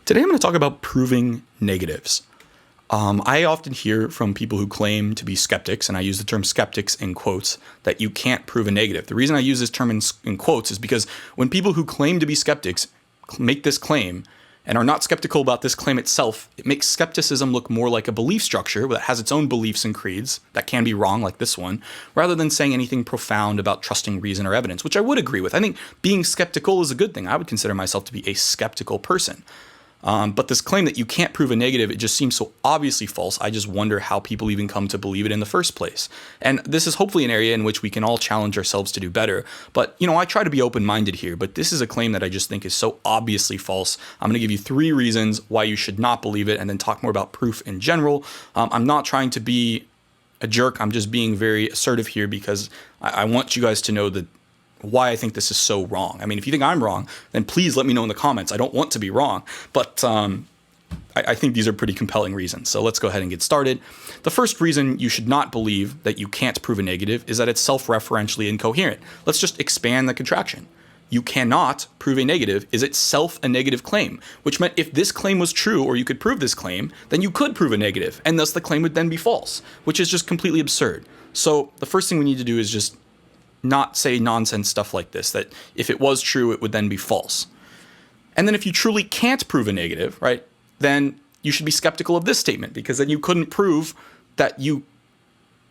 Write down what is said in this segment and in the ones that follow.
Today I'm going to talk about proving negatives. I often hear from people who claim to be skeptics, and I use the term skeptics in quotes, that you can't prove a negative. The reason I use this term in quotes is because when people who claim to be skeptics make this claim and are not skeptical about this claim itself, it makes skepticism look more like a belief structure that has its own beliefs and creeds that can be wrong, like this one, rather than saying anything profound about trusting reason or evidence, which I would agree with. I think being skeptical is a good thing. I would consider myself to be a skeptical person. But this claim that you can't prove a negative, it just seems so obviously false. I just wonder how people even come to believe it in the first place. And this is hopefully an area in which we can all challenge ourselves to do better. But, I try to be open-minded here, but this is a claim that I just think is so obviously false. I'm going to give you 3 reasons why you should not believe it and then talk more about proof in general. I'm not trying to be a jerk. I'm just being very assertive here because I want you guys to know that why I think this is so wrong. I mean, if you think I'm wrong, then please let me know in the comments. I don't want to be wrong, but I think these are pretty compelling reasons. So let's go ahead and get started. The first reason you should not believe that you can't prove a negative is that it's self-referentially incoherent. Let's just expand the contraction. You cannot prove a negative is itself a negative claim, which meant if this claim was true or you could prove this claim, then you could prove a negative, and thus the claim would then be false, which is just completely absurd. So the first thing we need to do is just not say nonsense stuff like this, that if it was true, it would then be false. And then if you truly can't prove a negative, right, then you should be skeptical of this statement, because then you couldn't prove that you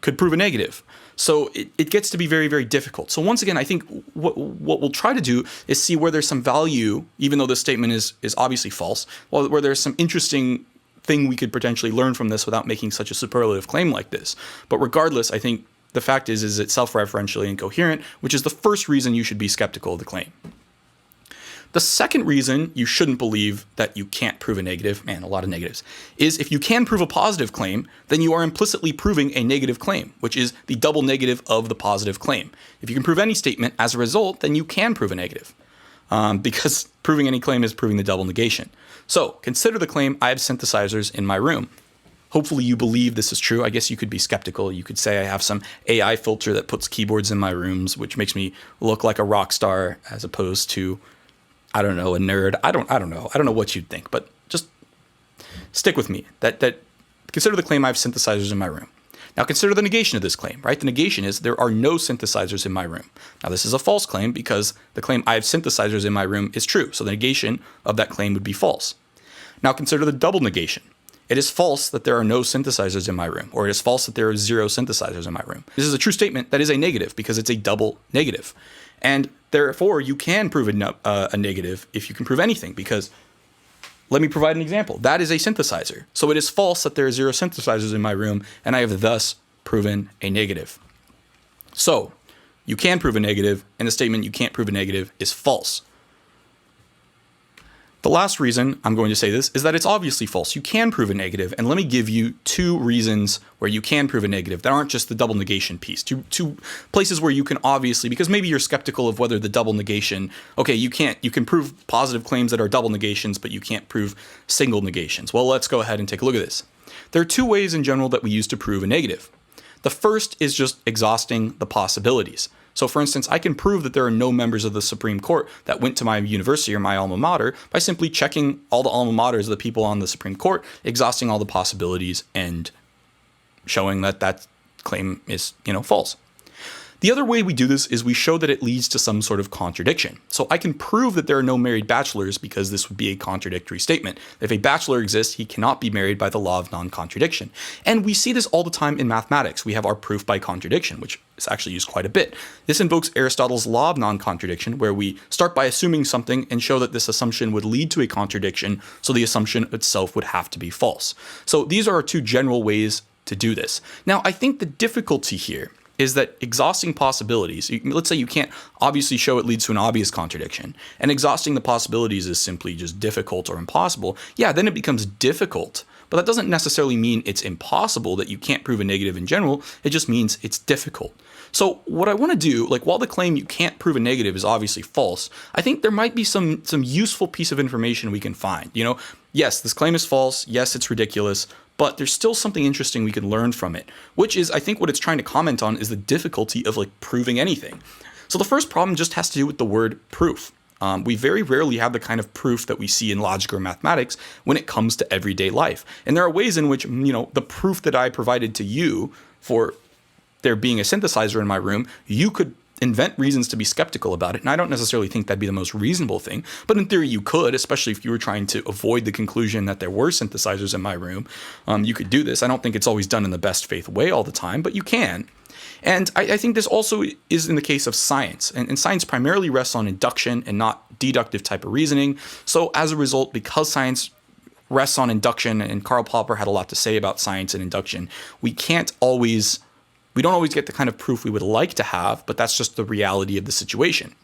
could prove a negative. So it gets to be very, very difficult. So once again, I think what we'll try to do is see where there's some value, even though this statement is obviously false, where there's some interesting thing we could potentially learn from this without making such a superlative claim like this. But regardless, I think the fact is it's self-referentially incoherent, which is the first reason you should be skeptical of the claim. The second reason you shouldn't believe that you can't prove a negative, man, a lot of negatives, is if you can prove a positive claim, then you are implicitly proving a negative claim, which is the double negative of the positive claim. If you can prove any statement as a result, then you can prove a negative, because proving any claim is proving the double negation. So consider the claim, I have synthesizers in my room. Hopefully you believe this is true. I guess you could be skeptical. You could say I have some AI filter that puts keyboards in my rooms, which makes me look like a rock star as opposed to, I don't know, a nerd. I don't know. I don't know what you'd think, but just stick with me. That consider the claim I have synthesizers in my room. Now consider the negation of this claim, right? The negation is there are no synthesizers in my room. Now this is a false claim because the claim I have synthesizers in my room is true. So the negation of that claim would be false. Now consider the double negation. It is false that there are no synthesizers in my room, or it is false that there are 0 synthesizers in my room. This is a true statement that is a negative because it's a double negative. And therefore, you can prove a negative if you can prove anything, because let me provide an example. That is a synthesizer. So it is false that there are 0 synthesizers in my room, and I have thus proven a negative. So you can prove a negative, and the statement you can't prove a negative is false. The last reason I'm going to say this is that it's obviously false. You can prove a negative, and let me give you 2 reasons where you can prove a negative that aren't just the double negation piece. Two places where you can obviously, because maybe you're skeptical of whether the double negation, okay, you can prove positive claims that are double negations, but you can't prove single negations. Well, let's go ahead and take a look at this. There are 2 ways in general that we use to prove a negative. The first is just exhausting the possibilities. So for instance, I can prove that there are no members of the Supreme Court that went to my university or my alma mater by simply checking all the alma maters of the people on the Supreme Court, exhausting all the possibilities, and showing that that claim is, false. The other way we do this is we show that it leads to some sort of contradiction. So I can prove that there are no married bachelors because this would be a contradictory statement. If a bachelor exists, he cannot be married by the law of non-contradiction. And we see this all the time in mathematics. We have our proof by contradiction, which is actually used quite a bit. This invokes Aristotle's law of non-contradiction, where we start by assuming something and show that this assumption would lead to a contradiction, so the assumption itself would have to be false. So these are our 2 general ways to do this. Now, I think the difficulty here is that exhausting possibilities, let's say you can't obviously show it leads to an obvious contradiction, and exhausting the possibilities is simply just difficult or impossible, yeah, then it becomes difficult. But that doesn't necessarily mean it's impossible that you can't prove a negative in general, it just means it's difficult. So what I want to do, while the claim you can't prove a negative is obviously false, I think there might be some useful piece of information we can find. Yes, this claim is false, yes, it's ridiculous, but there's still something interesting we can learn from it, which is, I think what it's trying to comment on is the difficulty of proving anything. So the first problem just has to do with the word proof. We very rarely have the kind of proof that we see in logic or mathematics when it comes to everyday life. And there are ways in which, the proof that I provided to you for there being a synthesizer in my room, you could invent reasons to be skeptical about it. And I don't necessarily think that'd be the most reasonable thing, but in theory you could, especially if you were trying to avoid the conclusion that there were synthesizers in my room. You could do this. I don't think it's always done in the best faith way all the time, but you can. And I think this also is in the case of science. And science primarily rests on induction and not deductive type of reasoning. So as a result, because science rests on induction, and Karl Popper had a lot to say about science and induction, we don't always get the kind of proof we would like to have, but that's just the reality of the situation.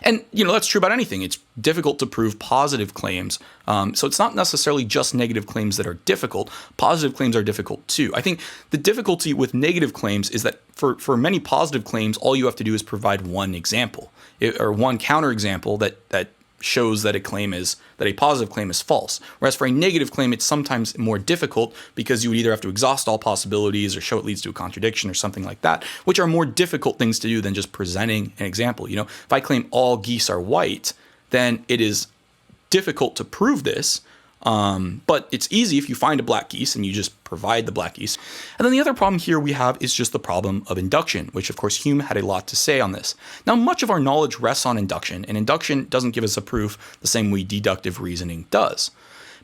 And, that's true about anything. It's difficult to prove positive claims. So it's not necessarily just negative claims that are difficult. Positive claims are difficult too. I think the difficulty with negative claims is that for many positive claims, all you have to do is provide one example or one counterexample that shows that a positive claim is false. Whereas for a negative claim, it's sometimes more difficult because you would either have to exhaust all possibilities or show it leads to a contradiction or something like that, which are more difficult things to do than just presenting an example. If I claim all geese are white, then it is difficult to prove this. But it's easy if you find a black geese and you just provide the black geese. And then the other problem here we have is just the problem of induction, which of course Hume had a lot to say on this. Now, much of our knowledge rests on induction, and induction doesn't give us a proof the same way deductive reasoning does.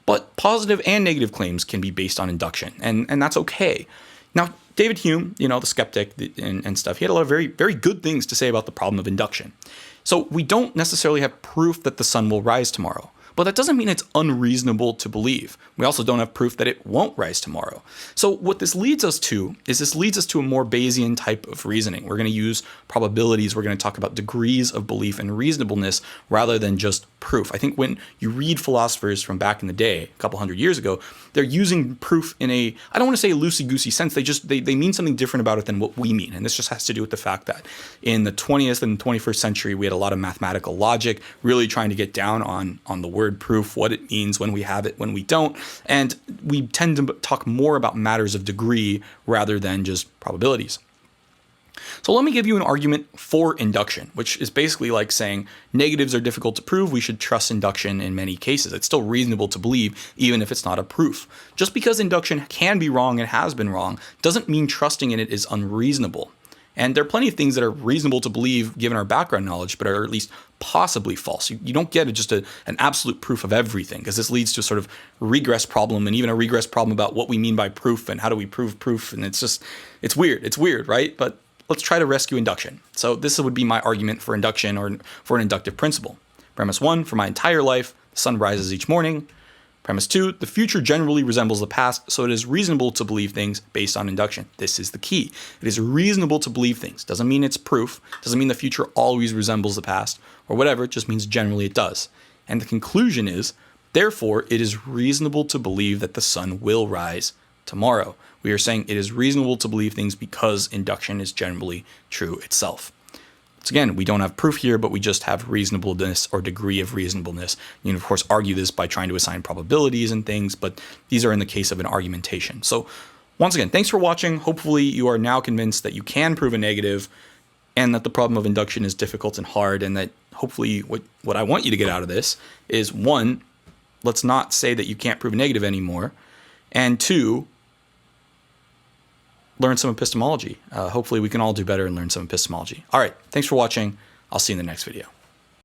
But positive and negative claims can be based on induction, and that's okay. Now, David Hume, the skeptic and stuff, he had a lot of very, very good things to say about the problem of induction. So we don't necessarily have proof that the sun will rise tomorrow. But that doesn't mean it's unreasonable to believe. We also don't have proof that it won't rise tomorrow. So what this leads us to a more Bayesian type of reasoning. We're going to use probabilities. We're going to talk about degrees of belief and reasonableness rather than just proof. I think when you read philosophers from back in the day, a couple hundred years ago, they're using proof in I don't want to say a loosey-goosey sense. They mean something different about it than what we mean. And this just has to do with the fact that in the 20th and 21st century, we had a lot of mathematical logic, really trying to get down on the word proof, what it means, when we have it, when we don't. And we tend to talk more about matters of degree rather than just probabilities. So let me give you an argument for induction, which is basically like saying negatives are difficult to prove. We should trust induction in many cases. It's still reasonable to believe, even if it's not a proof. Just because induction can be wrong and has been wrong doesn't mean trusting in it is unreasonable. And there are plenty of things that are reasonable to believe given our background knowledge, but are at least possibly false. You don't get just an absolute proof of everything, because this leads to a sort of regress problem, and even a regress problem about what we mean by proof and how do we prove proof. And it's weird. It's weird, right? But let's try to rescue induction. So this would be my argument for induction or for an inductive principle. Premise 1, for my entire life, the sun rises each morning. Premise 2, the future generally resembles the past, so it is reasonable to believe things based on induction. This is the key. It is reasonable to believe things. Doesn't mean it's proof. Doesn't mean the future always resembles the past or whatever. It just means generally it does. And the conclusion is, therefore, it is reasonable to believe that the sun will rise tomorrow. We are saying it is reasonable to believe things because induction is generally true itself. So again, we don't have proof here, but we just have reasonableness or degree of reasonableness. You can, of course, argue this by trying to assign probabilities and things, but these are in the case of an argumentation. So once again, thanks for watching. Hopefully you are now convinced that you can prove a negative and that the problem of induction is difficult and hard, and that hopefully what I want you to get out of this is, 1, let's not say that you can't prove a negative anymore, and 2, learn some epistemology. Hopefully we can all do better and learn some epistemology. All right, thanks for watching. I'll see you in the next video.